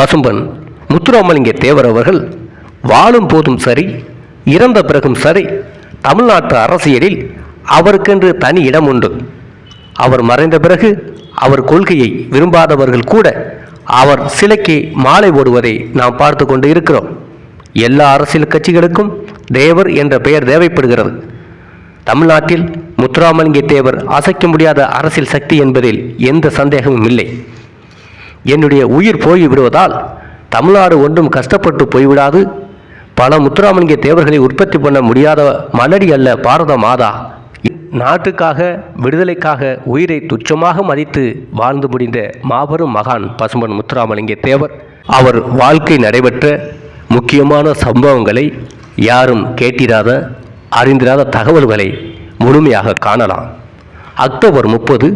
பசும்பன் முத்துராமலிங்க தேவர் அவர்கள் வாழும் போதும் சரி, இறந்த பிறகும் சரி, தமிழ்நாட்டு அரசியலில் அவருக்கென்று தனி இடம் உண்டு. அவர் மறைந்த பிறகு அவர் கொள்கையை விரும்பாதவர்கள் கூட அவர் சிலைக்கு மாலை ஓடுவதை நாம் பார்த்து கொண்டு இருக்கிறோம். எல்லா அரசியல் கட்சிகளுக்கும் தேவர் என்ற பெயர் தேவைப்படுகிறது. தமிழ்நாட்டில் முத்துராமலிங்க தேவர் அசைக்க முடியாத அரசியல் சக்தி என்பதில் எந்த சந்தேகமும் இல்லை. என்னுடைய உயிர் போய் விடுவதால் தமிழ்நாடு ஒன்றும் கஷ்டப்பட்டு போய்விடாது. பல முத்துராமலிங்க தேவர்களை உற்பத்தி பண்ண முடியாத மலடி அல்ல பாரத மாதா. நாட்டுக்காக, விடுதலைக்காக உயிரை துச்சமாக மதித்து வாழ்ந்து முடிந்த மாபெரும் மகான் பசும்பன் முத்துராமலிங்க தேவர். அவர் வாழ்க்கை நடைபெற்ற முக்கியமான சம்பவங்களை யாரும் கேட்டிராத, அறிந்திராத தகவல்களை முழுமையாக காணலாம். அக்டோபர் 30,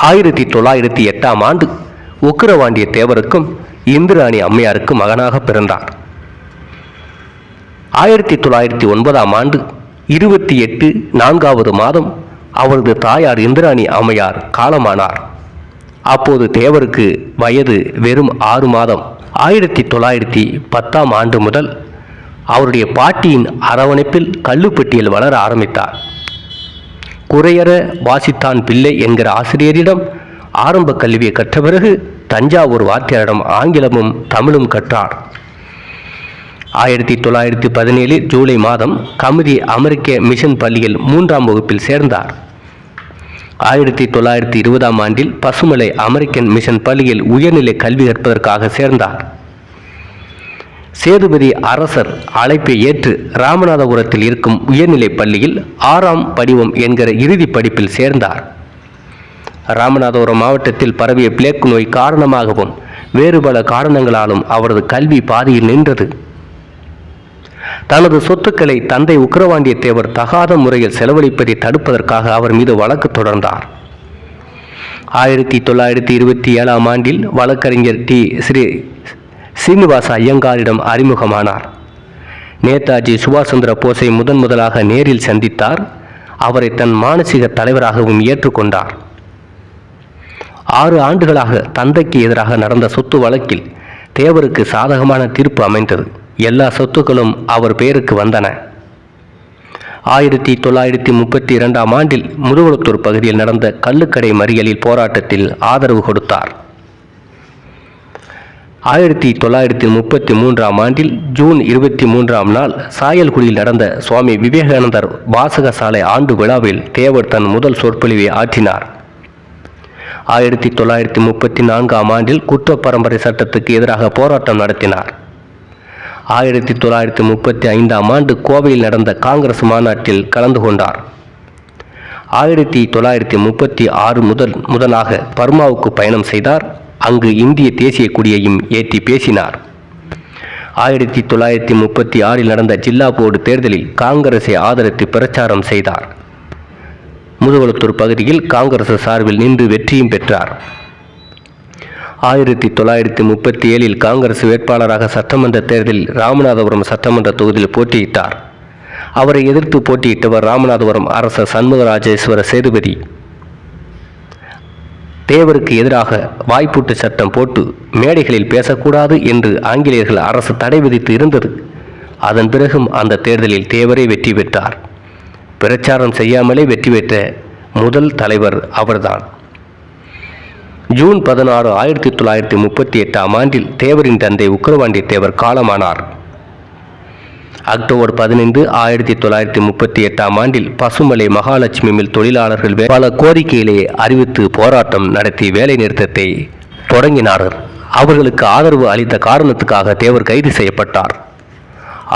1908 உக்கிரவாண்டிய தேவருக்கும் இந்திராணி அம்மையாருக்கும் மகனாக பிறந்தார். 1909 28 4வது மாதம் அவரது தாயார் இந்திராணி அம்மையார் காலமானார். அப்போது தேவருக்கு வயது வெறும் 6 மாதம். 1910 முதல் அவருடைய பாட்டியின் அரவணைப்பில் கல்லுப்பட்டியில் வளர ஆரம்பித்தார். குறையற வாசித்தான் பிள்ளை என்கிற ஆசிரியரிடம் ஆரம்ப கல்வியை கற்ற பிறகு தஞ்சாவூர் வாத்தியாரிடம் ஆங்கிலமும் தமிழும் கற்றார். 1917 ஜூலை மாதம் கமிதி அமெரிக்க மிஷன் பள்ளியில் 3ஆம் வகுப்பில் சேர்ந்தார். 1920 பசுமலை அமெரிக்கன் மிஷன் பள்ளியில் உயர்நிலை கல்வி கற்பதற்காக சேர்ந்தார். சேதுபதி அரசர் அழைப்பை ஏற்று ராமநாதபுரத்தில் இருக்கும் உயர்நிலை பள்ளியில் 6ஆம் படிவம் என்கிற இறுதி படிப்பில் சேர்ந்தார். ராமநாதபுரம் மாவட்டத்தில் பரவிய பிளேக் நோய் காரணமாகவும் வேறு பல காரணங்களாலும் அவரது கல்வி பாதியில் நின்றது. தனது சொத்துக்களை தந்தை உக்கிரவாண்டிய தேவர் தகாத முறையில் செலவழிப்பதை தடுப்பதற்காக அவர் மீது வழக்கு தொடர்ந்தார். 1927 வழக்கறிஞர் டி. ஸ்ரீ சீனிவாச ஐயங்காரிடம் அறிமுகமானார். நேதாஜி சுபாஷ் சந்திர போஸை முதலாக நேரில் சந்தித்தார். அவரை தன் மானசீக தலைவராகவும் ஏற்றுக்கொண்டார். 6 ஆண்டுகளாக தந்தைக்கு எதிராக நடந்த சொத்து வழக்கில் தேவருக்கு சாதகமான தீர்ப்பு அமைந்தது. எல்லா சொத்துக்களும் அவர் பெயருக்கு வந்தன. 1932 முதுகுளத்தூர் பகுதியில் நடந்த கள்ளுக்கடை மறியலில் போராட்டத்தில் ஆதரவு கொடுத்தார். 1933 ஜூன் 23 சாயல்குடியில் நடந்த சுவாமி விவேகானந்தர் வாசகசாலை ஆண்டு விழாவில் தேவர் தன் முதல் சொற்பொழிவை ஆற்றினார். 1934 குற்ற பரம்பரை சட்டத்துக்கு எதிராக போராட்டம் நடத்தினார். 1935 கோவையில் நடந்த காங்கிரஸ் மாநாட்டில் கலந்து கொண்டார். 1936 முதலாக பர்மாவுக்கு பயணம் செய்தார். அங்கு இந்திய தேசிய கொடியையும் ஏற்றி பேசினார். 1936 நடந்த ஜில்லா போர்டு தேர்தலில் காங்கிரஸை ஆதரித்து பிரச்சாரம் செய்தார். முதுகுளத்தூர் பகுதியில் காங்கிரஸ் சார்பில் நின்று வெற்றியும் பெற்றார். 1937 காங்கிரஸ் வேட்பாளராக சட்டமன்ற தேர்தலில் ராமநாதபுரம் சட்டமன்ற தொகுதியில் போட்டியிட்டார். அவரை எதிர்த்து போட்டியிட்டவர் ராமநாதபுரம் அரசர் சண்முகராஜேஸ்வர சேதுபதி. தேவருக்கு எதிராக வாய்ப்பூட்டு சட்டம் போட்டு மேடைகளில் பேசக்கூடாது என்று ஆங்கிலேயர்கள் அரசு தடை விதித்து இருந்தது. அதன் பிறகும் அந்த தேர்தலில் தேவரே வெற்றி பெற்றார். பிரச்சாரம் செய்யாமலே வெற்றி பெற்ற முதல் தலைவர் அவர்தான். ஜூன் 16, 1938 தேவரின் தந்தை உக்கிரவாண்டிய தேவர் காலமானார். அக்டோபர் 15, 1938 பசுமலை மகாலட்சுமி மில் தொழிலாளர்கள் பல கோரிக்கைகளை அறிவித்து போராட்டம் நடத்தி வேலை நிறுத்தத்தை தொடங்கினார்கள். அவர்களுக்கு ஆதரவு அளித்த காரணத்துக்காக தேவர் கைது செய்யப்பட்டார்.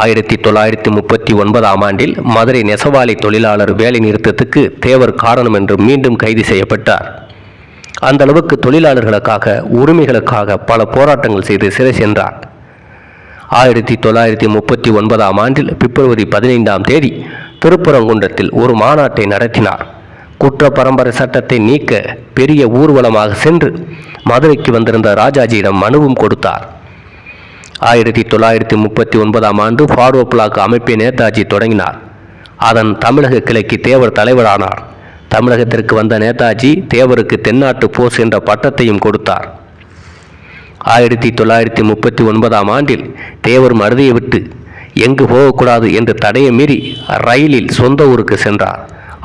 1939 மதுரை நெசவாலை தொழிலாளர் வேலை நிறுத்தத்துக்கு தேவர் காரணம் என்று மீண்டும் கைது செய்யப்பட்டார். அந்த அளவுக்கு தொழிலாளர்களுக்காக, உரிமைகளுக்காக பல போராட்டங்கள் செய்து சிறை சென்றார். 1939 பிப்ரவரி 15 திருப்பரங்குன்றத்தில் ஒரு மாநாட்டை நடத்தினார். குற்ற பரம்பரை சட்டத்தை நீக்க பெரிய ஊர்வலமாக சென்று மதுரைக்கு வந்திருந்த ராஜாஜியிடம் மனுவும் கொடுத்தார். 1939 ஃபார்வர்ட் பிளாக் அமைப்பை நேதாஜி தொடங்கினார். அதன் தமிழக கிளைக்கு தேவர் தலைவரானார். தமிழகத்திற்கு வந்த நேதாஜி தேவருக்கு தென்னாட்டு போஸ் என்ற பட்டத்தையும் கொடுத்தார். 1939ஆம் ஆண்டில் தேவர் மருதையை விட்டு எங்கு போகக்கூடாது என்று தடையை மீறி ரயிலில் சொந்த ஊருக்கு சென்றார்.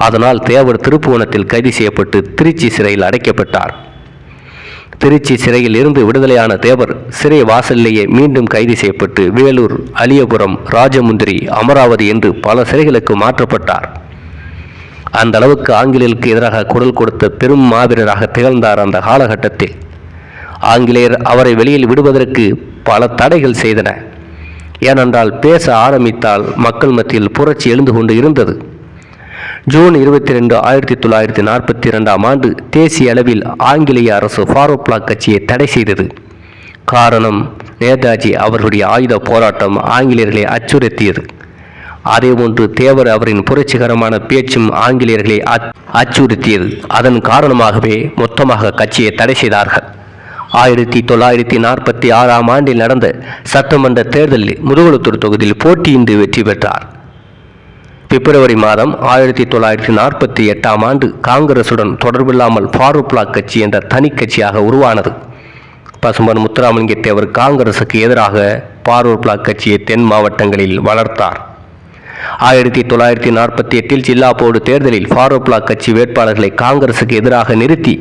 அதனால் தேவர் திருப்புவனத்தில் கைது செய்யப்பட்டு திருச்சி சிறையில் அடைக்கப்பட்டார். திருச்சி சிறையில் இருந்து விடுதலையான தேவர் சிறை வாசலிலேயே மீண்டும் கைது செய்யப்பட்டு வேலூர், அலியபுரம், ராஜமுந்திரி, அமராவதி என்று பல சிறைகளுக்கு மாற்றப்பட்டார். அந்த அளவுக்கு ஆங்கிலேயருக்கு எதிராக குரல் கொடுத்த பெரும் மாவீரராக திகழ்ந்தார். அந்த காலகட்டத்தில் ஆங்கிலேயர் அவரை வெளியில் விடுவதற்கு பல தடைகள் செய்தன. ஏனென்றால் பேச ஆரம்பித்தால் மக்கள் மத்தியில் புரட்சி எழுந்து கொண்டு இருந்தது. ஜூன் 22, 1942ஆம் ஆண்டு தேசிய அளவில் ஆங்கிலேய அரசு ஃபார்வர்ட் பிளாக் கட்சியை தடை செய்தது. காரணம், நேதாஜி அவர்களுடைய ஆயுத போராட்டம் ஆங்கிலேயர்களை அச்சுறுத்தியது. அதேபோன்று தேவர் அவரின் புரட்சிகரமான பேச்சும் ஆங்கிலேயர்களை அச்சுறுத்தியது. அதன் காரணமாகவே மொத்தமாக கட்சியை தடை செய்தார்கள். 1946ஆம் ஆண்டில் நடந்த சட்டமன்ற தேர்தலில் முதுகுளத்தூர் தொகுதியில் போட்டியின்றி வெற்றி பெற்றார். பிப்ரவரி மாதம் 1948ஆம் ஆண்டு காங்கிரசுடன் தொடர்பில்லாமல் ஃபார்வர்ட் பிளாக் கட்சி என்ற தனி கட்சியாக உருவானது. பசும்பொன் முத்துராமலிங்க தேவர் காங்கிரசுக்கு எதிராக ஃபார்வர்ட் பிளாக் கட்சியை தென் மாவட்டங்களில் வளர்த்தார். 1948 ஜில்லா போர்டு தேர்தலில் ஃபார்வர்ட் பிளாக் கட்சி வேட்பாளர்களை காங்கிரசுக்கு எதிராக நிறுத்தி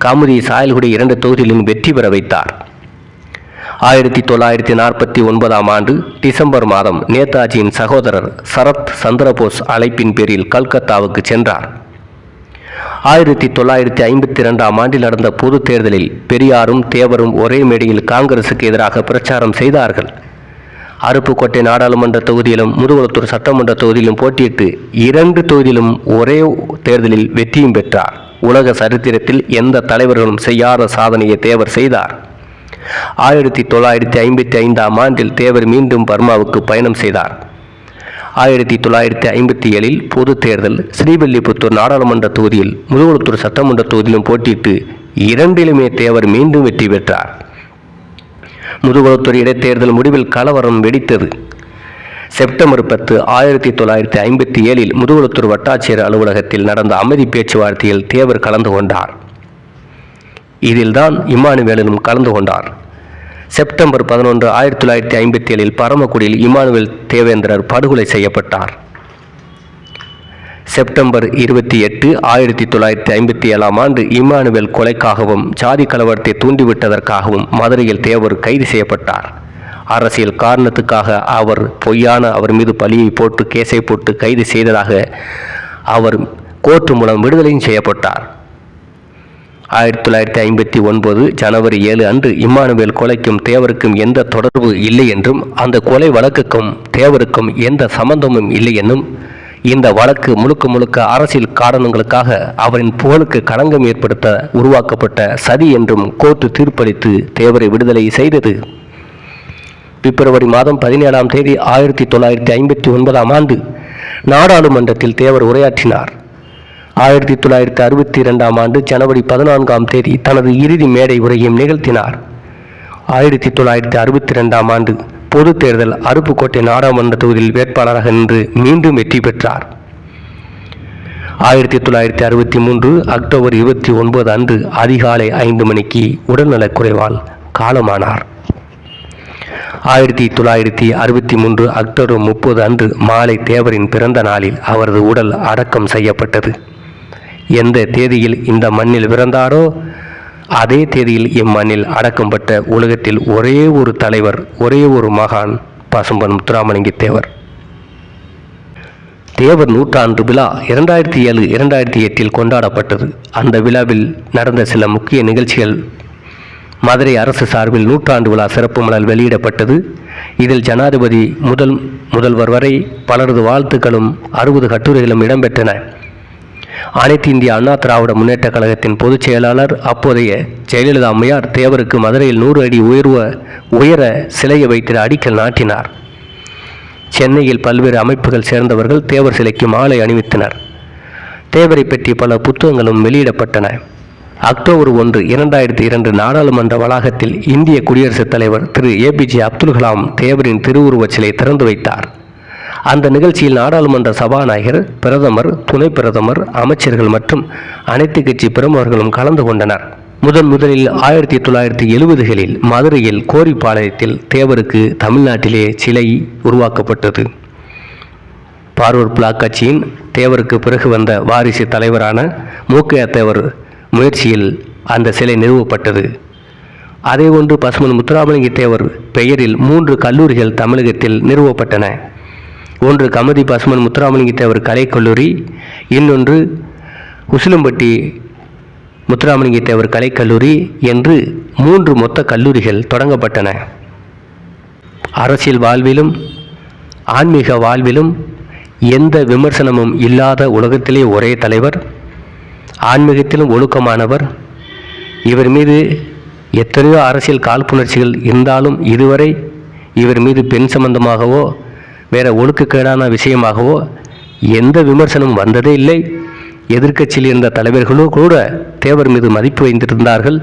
கமுதி, சாயல்குடி 2 தொகுதிகளிலும் வெற்றி பெற வைத்தார். 1949ஆம் ஆண்டு டிசம்பர் மாதம் நேதாஜியின் சகோதரர் சரத் சந்திரபோஸ் அழைப்பின் பேரில் கல்கத்தாவுக்கு சென்றார். 1952ஆம் ஆண்டில் நடந்த பொது தேர்தலில் பெரியாரும் தேவரும் ஒரே மேடையில் காங்கிரசுக்கு எதிராக பிரச்சாரம் செய்தார்கள். அருப்புக்கோட்டை நாடாளுமன்ற தொகுதியிலும் முதுகுளத்தூர் சட்டமன்ற தொகுதியிலும் போட்டியிட்டு 2 தொகுதியிலும் ஒரே தேர்தலில் வெற்றியும் பெற்றார். உலக சரித்திரத்தில் எந்த தலைவர்களும் செய்யாத சாதனையை தேவர் செய்தார். 1955ஆம் ஆண்டில் தேவர் மீண்டும் பர்மாவுக்கு பயணம் செய்தார். 1957இல் பொது தேர்தல் ஸ்ரீவில்லிபுத்தூர் நாடாளுமன்ற தொகுதியில் முதுகுளத்தூர் சட்டமன்ற தொகுதியிலும் போட்டியிட்டு 2லுமே தேவர் மீண்டும் வெற்றி பெற்றார். முதுகுளத்தூர் இடைத்தேர்தல் முடிவில் கலவரம் வெடித்தது. செப்டம்பர் 10, 1957இல் முதுகுளத்தூர் வட்டாட்சியர் அலுவலகத்தில் நடந்த அமைதி பேச்சுவார்த்தையில் தேவர் கலந்து கொண்டார். இதில்தான் இம்மானுவேலும் கலந்து கொண்டார். செப்டம்பர் 11, 1957இல் பரமக்குடியில் இம்மானுவேல் தேவேந்திரர் படுகொலை செய்யப்பட்டார். செப்டம்பர் 28, 1957ஆம் ஆண்டு இம்மானுவேல் கொலைக்காகவும் ஜாதி கலவரத்தை தூண்டிவிட்டதற்காகவும் மதுரையில் தேவர் கைது செய்யப்பட்டார். அரசியல் காரணத்துக்காக அவர் மீது பழியை போட்டு கேஸை போட்டு கைது செய்ததாக அவர் கோர்ட்டு மூலம் விடுதலையும் செய்யப்பட்டார். 1959 ஜனவரி 7 அன்று இம்மானுவேல் கொலைக்கும் தேவருக்கும் எந்த தொடர்பு இல்லை என்றும் அந்த கொலை வழக்குக்கும் தேவருக்கும் எந்த சம்பந்தமும் இல்லை என்னும் இந்த வழக்கு முழுக்க அரசியல் காரணங்களுக்காக அவரின் புகழுக்கு களங்கம் ஏற்படுத்த உருவாக்கப்பட்ட சதி என்றும் கோர்ட்டு தீர்ப்பளித்து தேவரை விடுதலை செய்தது. பிப்ரவரி மாதம் 17ஆம் தேதி 1959ஆம் ஆண்டு நாடாளுமன்றத்தில் தேவர் உரையாற்றினார். 1962ஆம் ஆண்டு ஜனவரி 14ஆம் தேதி தனது இறுதி மேடை உரையையும் நிகழ்த்தினார். 1962ஆம் ஆண்டு பொது தேர்தல் அருப்புக்கோட்டை நாடாளுமன்ற தொகுதியில் வேட்பாளராக நின்று மீண்டும் வெற்றி பெற்றார். 1963 அக்டோபர் 29 அன்று அதிகாலை 5 மணிக்கு உடல்நலக்குறைவால் காலமானார். 1963 அக்டோபர் 30 அன்று மாலை தேவரின் பிறந்த நாளில் அவரது உடல் அடக்கம் செய்யப்பட்டது. எந்த தேதியில் இந்த மண்ணில் பிறந்தாரோ அதே தேதியில் இம்மண்ணில் அடக்கம்பட்ட உலகத்தில் ஒரே ஒரு தலைவர், ஒரே ஒரு மகான் பசும்பொன் முத்துராமலிங்க தேவர். தேவர் நூற்றாண்டு விழா 2007, 2008 கொண்டாடப்பட்டது. அந்த விழாவில் நடந்த சில முக்கிய நிகழ்ச்சிகள். மதுரை அரசு சார்பில் நூற்றாண்டு விழா சிறப்பு மலர் வெளியிடப்பட்டது. இதில் ஜனாதிபதி முதல்வர் வரை பலரது வாழ்த்துக்களும் 60 கட்டுரைகளும் இடம்பெற்றன. அனைத்து இந்திய அண்ணா திராவிட முன்னேற்ற கழகத்தின் பொதுச் செயலாளர் அப்போதைய ஜெயலலிதா அம்மையார் தேவருக்கு மதுரையில் 100 அடி உயர சிலையை வைத்து அடிக்கல் நாட்டினார். சென்னையில் பல்வேறு அமைப்புகள் சேர்ந்தவர்கள் தேவர் சிலைக்கு மாலை அணிவித்தனர். தேவரை பற்றி பல புத்தகங்களும் வெளியிடப்பட்டன. அக்டோபர் 1, 2002 நாடாளுமன்ற வளாகத்தில் இந்திய குடியரசுத் தலைவர் திரு APJ அப்துல் கலாம் தேவரின் திருவுருவச் சிலை திறந்து வைத்தார். அந்த நிகழ்ச்சியில் நாடாளுமன்ற சபாநாயகர், பிரதமர், துணை பிரதமர், அமைச்சர்கள் மற்றும் அனைத்து கட்சி பிரமுகர்களும் கலந்து கொண்டனர். முதலில் 1970களில் மதுரையில் கோரிப்பாளையத்தில் தேவருக்கு தமிழ்நாட்டிலே சிலை உருவாக்கப்பட்டது. பார்வர்ட் பிளாக் கட்சியின் தேவருக்கு பிறகு வந்த வாரிசு தலைவரான மூக்கையா தேவர் முயற்சியில் அந்த சிலை நிறுவப்பட்டது. அதேபோன்று பசும்பொன் முத்துராமலிங்க தேவர் பெயரில் 3 கல்லூரிகள் தமிழகத்தில் நிறுவப்பட்டன. ஒன்று கமதி பசும்பொன் முத்துராமலிங்க தேவர் கலைக்கல்லூரி, இன்னொன்று உசிலம்பட்டி முத்துராமலிங்க தேவர் கலைக்கல்லூரி என்று 3 மொத்த கல்லூரிகள் தொடங்கப்பட்டன. அரசியல் வாழ்விலும் ஆன்மீக வாழ்விலும் எந்த விமர்சனமும் இல்லாத உலகத்திலே ஒரே தலைவர். ஆன்மீகத்திலும் ஒழுக்கமானவர். இவர் மீது எத்தனையோ அரசியல் காழ்ப்புணர்ச்சிகள் இருந்தாலும் இதுவரை இவர் மீது பெண் சம்பந்தமாகவோ வேற ஒழுக்கக்கேடான விஷயமாகவோ எந்த விமர்சனமும் வந்ததே இல்லை. எதிர்க்கட்சியில் இருந்த தலைவர்களோ கூட தேவர் மீது மதிப்பு வைத்திருந்தார்கள்.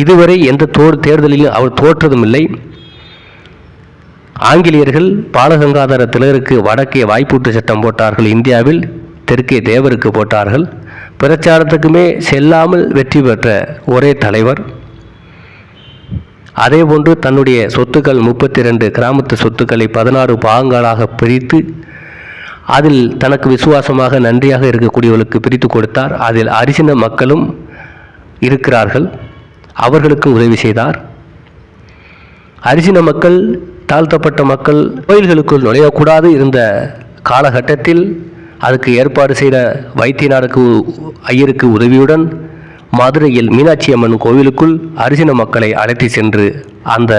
இதுவரை எந்த தேர்தலிலும் அவர் தோற்றதும் இல்லை. ஆங்கிலேயர்கள் பாலகங்காதர திலகருக்கு வடக்கே வாய்ப்பூட்டு சட்டம் போட்டார்கள். இந்தியாவில் தெற்கே தேவருக்கு போட்டார்கள். பிரச்சாரத்துக்குமே செல்லாமல் வெற்றி பெற்ற ஒரே தலைவர். அதேபோன்று தன்னுடைய சொத்துக்கள் 32 கிராமத்து சொத்துக்களை 16 பாகங்களாக பிரித்து அதில் தனக்கு விசுவாசமாக நன்றியாக இருக்கக்கூடியவர்களுக்கு பிரித்து கொடுத்தார். அதில் அரிசின மக்களும் இருக்கிறார்கள். அவர்களுக்கும் உதவி செய்தார். அரிசின மக்கள், தாழ்த்தப்பட்ட மக்கள் கோயில்களுக்குள் நுழையக்கூடாது இருந்த காலகட்டத்தில் அதுக்கு ஏற்பாடு செய்த வைத்தியநாதருக்கு ஐயருக்கு உதவியுடன் மதுரையில் மீனாட்சி அம்மன் கோவிலுக்குள் அரிசின மக்களை அழைத்து சென்று அந்த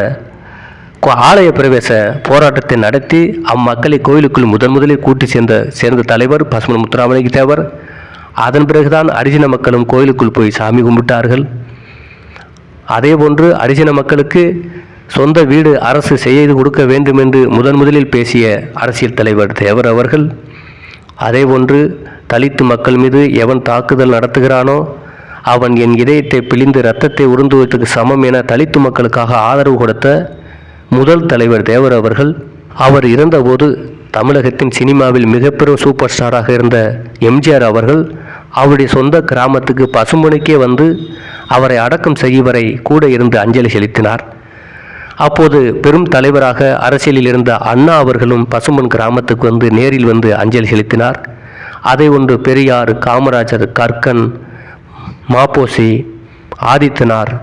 ஆலய பிரவேச போராட்டத்தை நடத்தி அம்மக்களை கோவிலுக்குள் முதலில் கூட்டி சேர்ந்த தலைவர் பசும்பொன் முத்துராமலிங்க தேவர். அதன் பிறகுதான் அரிசின மக்களும் கோவிலுக்குள் போய் சாமி கும்பிட்டார்கள். அதேபோன்று அரிசின மக்களுக்கு சொந்த வீடு அரசு செய்து கொடுக்க வேண்டும் என்று முதலில் பேசிய அரசியல் தலைவர் தேவர் அவர்கள். அதேபோன்று தலித்து மக்கள் மீது எவன் தாக்குதல் நடத்துகிறானோ அவன் என் இதயத்தை பிழிந்து இரத்தத்தை உறிந்துவதற்கு சமம் என தலித்து மக்களுக்காக ஆதரவு கொடுத்த முதல் தலைவர் தேவர் அவர்கள். அவர் இறந்தபோது தமிழகத்தின் சினிமாவில் மிகப்பெரும் சூப்பர் ஸ்டாராக இருந்த எம்ஜிஆர் அவர்கள் அவருடைய சொந்த கிராமத்துக்கு பசும்பொனுக்கே வந்து அவரை அடக்கம் செய்வரை கூட இருந்து அஞ்சலி செலுத்தினார். அப்போது பெரும் தலைவராக அரசியலில் இருந்த அண்ணா அவர்களும் பசும்பொன் கிராமத்துக்கு வந்து நேரில் வந்து அஞ்சலி செலுத்தினார். அதை ஒன்று பெரியார், காமராஜர், கற்கன், மாப்போசி, ஆதித்தனார்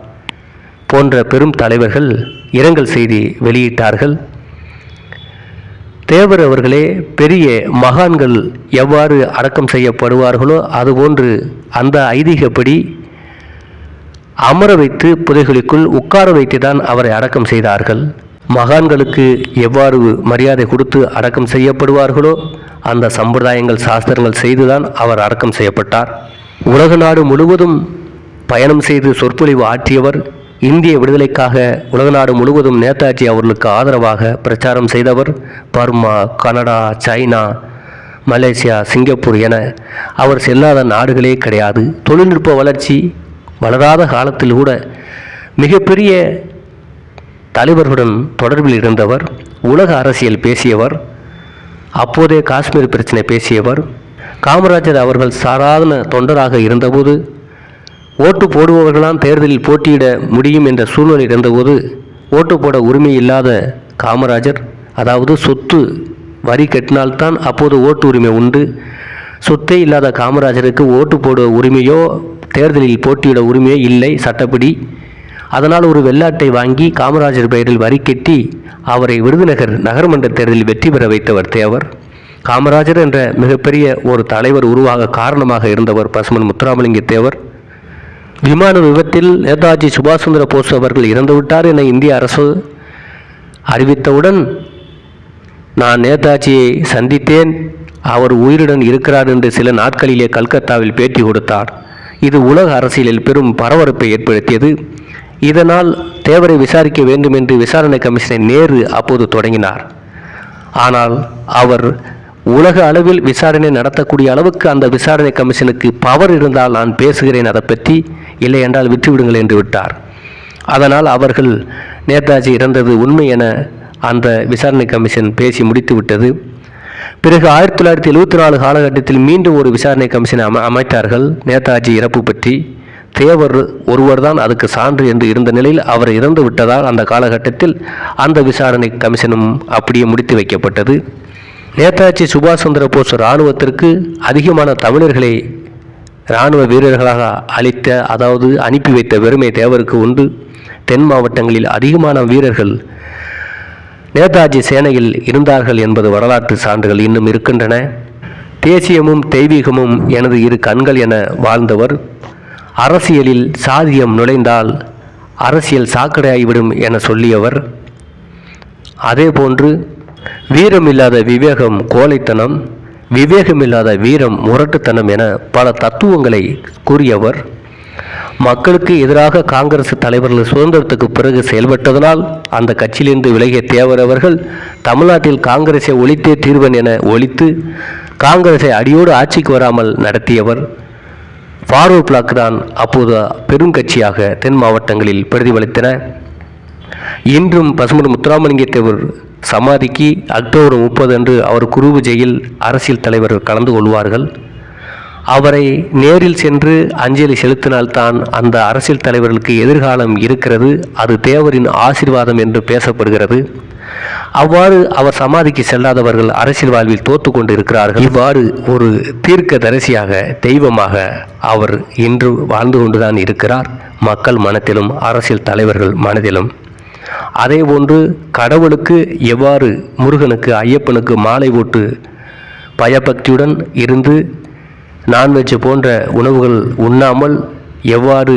போன்ற பெரும் தலைவர்கள் இரங்கல் செய்தி வெளியிட்டார்கள். தேவர் அவர்களே பெரிய மகான்கள் எவ்வாறு அடக்கம் செய்யப்படுவார்களோ அதுபோன்று அந்த ஐதீகப்படி அமர வைத்து புதைகுழிக்குள் உட்கார வைத்து தான் அவரை அடக்கம் செய்தார்கள். மகான்களுக்கு எவ்வாறு மரியாதை கொடுத்து அடக்கம் செய்யப்படுவார்களோ அந்த சம்பிரதாயங்கள் சாஸ்திரங்கள் செய்துதான் அவர் அடக்கம் செய்யப்பட்டார். உலக நாடு முழுவதும் பயணம் செய்து சொற்பொழிவு ஆற்றியவர். இந்திய விடுதலைக்காக உலக நாடு முழுவதும் நேதாஜி அவர்களுக்கு ஆதரவாக பிரச்சாரம் செய்தவர். Burma, Canada, China, Malaysia, Singapore என அவர் செல்லாத நாடுகளே கிடையாது. தொழில்நுட்ப வளர்ச்சி வளராத காலத்தில் கூட மிகப்பெரிய தலைவர்களுடன் தொடர்பில் இருந்தவர். உலக அரசியல் பேசியவர். அப்போதே காஷ்மீர் பிரச்சனை பேசியவர். காமராஜர் அவர்கள் சாதாரண தொண்டராக இருந்தபோது ஓட்டு போடுபவர்களாம் தேர்தலில் போட்டியிட முடியும் என்ற சூழ்நிலை இருந்தபோது ஓட்டு போட உரிமை இல்லாத காமராஜர், அதாவது சொத்து வரி கட்டினால்தான் அப்போது ஓட்டு உரிமை உண்டு. சொத்தே இல்லாத காமராஜருக்கு ஓட்டு போட உரிமையோ தேர்தலில் போட்டியிட உரிமையோ இல்லை சட்டப்படி. அதனால் ஒரு வெள்ளாட்டை வாங்கி காமராஜர் பெயரில் வரி கட்டி அவரை விருதுநகர் நகர்மன்ற தேர்தலில் வெற்றி பெற வைத்தவர் தேவர். காமராஜர் என்ற மிகப்பெரிய ஒரு தலைவர் உருவாக காரணமாக இருந்தவர் பசும்பொன் முத்துராமலிங்க தேவர். விமான விபத்தில் நேதாஜி சுபாஷ் சந்திர போஸ் அவர்கள் இறந்துவிட்டார் என இந்திய அரசு அறிவித்தவுடன் நான் நேதாஜியை சந்தித்தேன், அவர் உயிருடன் இருக்கிறார் என்று சில நாட்களிலே கல்கத்தாவில் பேட்டி கொடுத்தார். இது உலக அரசியலில் பெரும் பரபரப்பை ஏற்படுத்தியது. இதனால் தேவரை விசாரிக்க வேண்டும் என்று விசாரணை கமிஷனை நேரு அப்போது தொடங்கினார். ஆனால் அவர் உலக அளவில் விசாரணை நடத்தக்கூடிய அளவுக்கு அந்த விசாரணை கமிஷனுக்கு பவர் இருந்தால் நான் பேசுகிறேன் அதை பற்றி, இல்லை என்றால் விட்டுவிடுங்கள் என்று விட்டார். அதனால் அவர்கள் நேதாஜி இறந்தது உண்மை என அந்த விசாரணை கமிஷன் பேசி முடித்து விட்டது. பிறகு 1974 காலகட்டத்தில் மீண்டும் ஒரு விசாரணை கமிஷனை அமைத்தார்கள் நேதாஜி இறப்பு பற்றி. தேவர் ஒருவர்தான் அதுக்கு சான்று என்று இருந்த நிலையில் அவர் இறந்து விட்டதால் அந்த காலகட்டத்தில் அந்த விசாரணை கமிஷனும் அப்படியே முடித்து வைக்கப்பட்டது. நேதாஜி சுபாஷ் சந்திர போஸ் இராணுவத்திற்கு அதிகமான தமிழர்களை இராணுவ வீரர்களாக அதாவது அனுப்பி வைத்த பெருமை தேவருக்கு உண்டு. தென் மாவட்டங்களில் அதிகமான வீரர்கள் நேதாஜி சேனையில் இருந்தார்கள் என்பது வரலாற்று சான்றுகள் இன்னும் இருக்கின்றன. தேசியமும் தெய்வீகமும் எனது இரு கண்கள் என வாழ்ந்தவர். அரசியலில் சாதியம் நுழைந்தால் அரசியல் சாக்கடையாகிவிடும் என சொல்லியவர். அதேபோன்று வீரமில்லாத விவேகம் கோழைத்தனம், விவேகமில்லாத வீரம் முரட்டுத்தனம் என பல தத்துவங்களை கூறியவர். மக்களுக்கு எதிராக காங்கிரஸ் தலைவர்கள் சுதந்திரத்துக்கு பிறகு செயல்பட்டதனால் அந்த கட்சியிலிருந்து விலகிய தேவர் அவர்கள் தமிழ்நாட்டில் காங்கிரஸை ஒழித்தே தீர்வன் என ஒழித்து காங்கிரஸை அடியோடு ஆட்சிக்கு வராமல் நடத்தியவர். ஃபார்வர்ட் பிளாக் தான் அப்போது பெருங்கட்சியாக தென் மாவட்டங்களில் பிரதிபலித்தன. இன்றும் பசும்பொன் முத்துராமலிங்க தேவர் சமாதிக்கு அக்டோபர் 30 அன்று அவர் குரு பூஜையில் அரசியல் தலைவர்கள் கலந்து கொள்வார்கள். அவரை நேரில் சென்று அஞ்சலி செலுத்தினால்தான் அந்த அரசியல் தலைவர்களுக்கு எதிர்காலம் இருக்கிறது, அது தேவரின் ஆசீர்வாதம் என்று பேசப்படுகிறது. அவ்வாறு அவர் சமாதிக்கு செல்லாதவர்கள் அரசியல் வாழ்வில் தோற்று கொண்டு இருக்கிறார்கள். இவ்வாறு ஒரு தீர்க்க தரிசியாக தெய்வமாக அவர் இன்று வாழ்ந்து கொண்டுதான் இருக்கிறார், மக்கள் மனத்திலும் அரசியல் தலைவர்கள் மனதிலும். அதேபோன்று கடவுளுக்கு எவ்வாறு முருகனுக்கு ஐயப்பனுக்கு மாலை போட்டு பயபக்தியுடன் இருந்து நான்வெஜ் போன்ற உணவுகள் உண்ணாமல் எவ்வாறு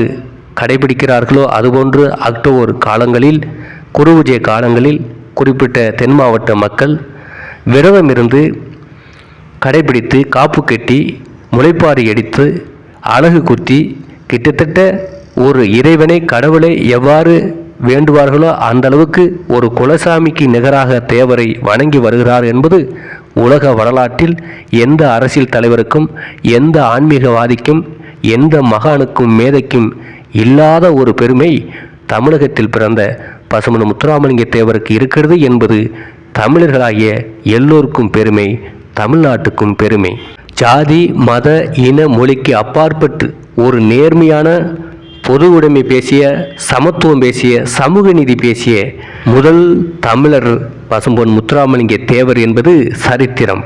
கடைபிடிக்கிறார்களோ அதுபோன்று அக்டோபர் காலங்களில் குரு பூஜை காலங்களில் குறிப்பிட்ட தென் மாவட்ட மக்கள் விரதம் இருந்து கடைபிடித்து காப்பு கட்டி முளைப்பாரி அடித்து அலகு குத்தி கிட்டத்தட்ட ஒரு இறைவனை கடவுளை எவ்வாறு வேண்டுவார்களோ அந்த அளவுக்கு ஒரு குலசாமிக்கு நிகராக தேவரை வணங்கி வருகிறார் என்பது உலக வரலாற்றில் எந்த அரசியல் தலைவருக்கும் எந்த ஆன்மீகவாதிக்கும் எந்த மகானுக்கும் மேதைக்கும் இல்லாத ஒரு பெருமை தமிழகத்தில் பிறந்த பசும்பொன் முத்துராமலிங்க தேவருக்கு இருக்கிறது என்பது தமிழர்களாகிய எல்லோருக்கும் பெருமை, தமிழ்நாட்டுக்கும் பெருமை. ஜாதி மத இன மொழிக்கு அப்பாற்பட்டு ஒரு நேர்மையான பொது உடைமை பேசிய, சமத்துவம் பேசிய, சமூக நீதி பேசிய முதல் தமிழர் பசும்பொன் முத்துராமலிங்க தேவர் என்பது சரித்திரம்.